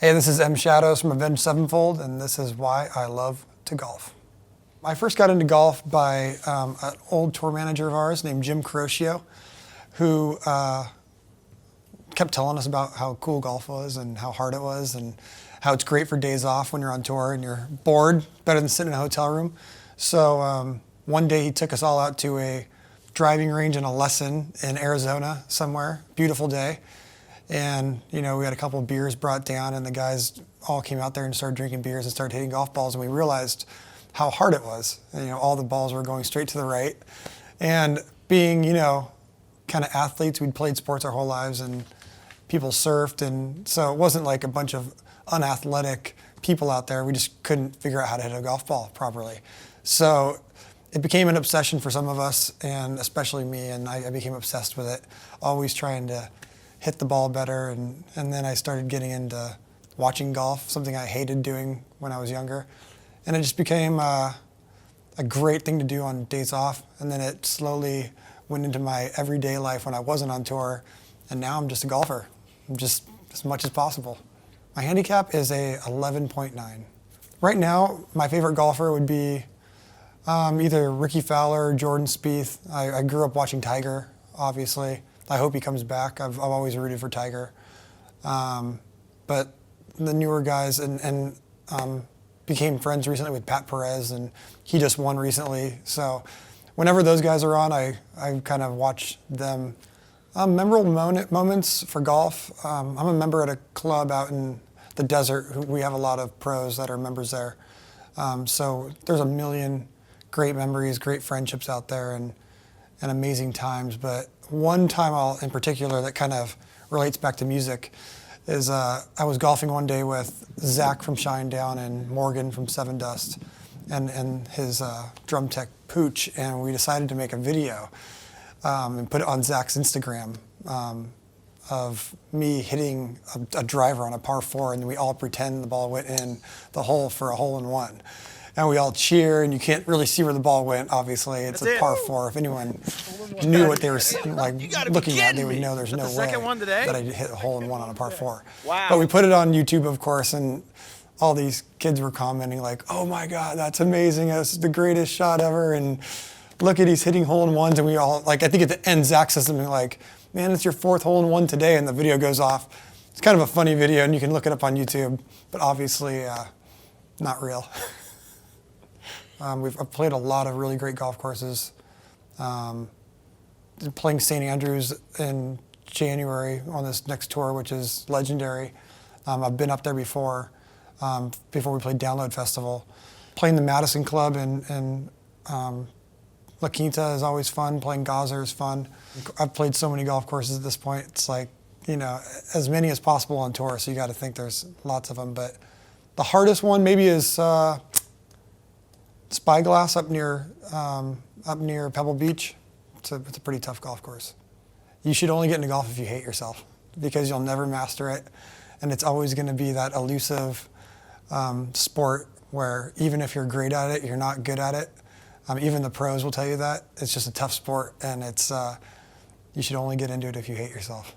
Hey, this is M.Shadows from Avenged Sevenfold, and this is why I love to golf. I first got into golf by an old tour manager of ours named Jim Crocchio, who kept telling us about how cool golf was and how hard it was and how it's great for days off when you're on tour and you're bored, better than sitting in a hotel room. So one day he took us all out to a driving range and a lesson in Arizona somewhere, beautiful day. And, you know, we had a couple of beers brought down and the guys all came out there and started drinking beers and started hitting golf balls, and we realized how hard it was. And, you know, all the balls were going straight to the right. And being, you know, kind of athletes, we'd played sports our whole lives and people surfed, and so it wasn't like a bunch of unathletic people out there. We just couldn't figure out how to hit a golf ball properly. So it became an obsession for some of us, and especially me, and I became obsessed with it, always trying to hit the ball better, and then I started getting into watching golf, something I hated doing when I was younger. And it just became a great thing to do on days off, and then it slowly went into my everyday life when I wasn't on tour, and now I'm just a golfer, just as much as possible. My handicap is a 11.9. Right now, my favorite golfer would be either Ricky Fowler or Jordan Spieth. I grew up watching Tiger, obviously. I hope he comes back. I've always rooted for Tiger. But the newer guys, and became friends recently with Pat Perez, and he just won recently. So whenever those guys are on, I kind of watch them. Memorable moments for golf. I'm a member at a club out in the desert. We have a lot of pros that are members there. So there's a million great memories, great friendships out there, and amazing times. But one time in particular that kind of relates back to music is I was golfing one day with Zach from Shinedown and Morgan from Seven Dust and his drum tech Pooch, and we decided to make a video and put it on Zach's Instagram of me hitting a driver on a par 4, and we all pretend the ball went in the hole for a hole-in-one. And we all cheer, and you can't really see where the ball went, obviously. It's a par 4. If anyone knew what they were looking at, they would know there's no way that I hit a hole-in-one on a par 4. Wow. But we put it on YouTube, of course, and all these kids were commenting like, "Oh my God, that's amazing. That's the greatest shot ever. And look at he's hitting hole-in-ones." And we all, like, I think at the end, Zach says something like, "Man, it's your 4th hole-in-one today," and the video goes off. It's kind of a funny video, and you can look it up on YouTube, but obviously not real. I've played a lot of really great golf courses. Playing St. Andrews in January on this next tour, which is legendary. I've been up there before we played Download Festival. Playing the Madison Club in La Quinta is always fun. Playing Gaza is fun. I've played so many golf courses at this point. It's like, you know, as many as possible on tour, so you got to think there's lots of them. But the hardest one maybe is Spyglass up near Pebble Beach. It's a pretty tough golf course. You should only get into golf if you hate yourself, because you'll never master it, and it's always going to be that elusive sport where even if you're great at it, you're not good at it. Even the pros will tell you that. It's just a tough sport, and it's you should only get into it if you hate yourself.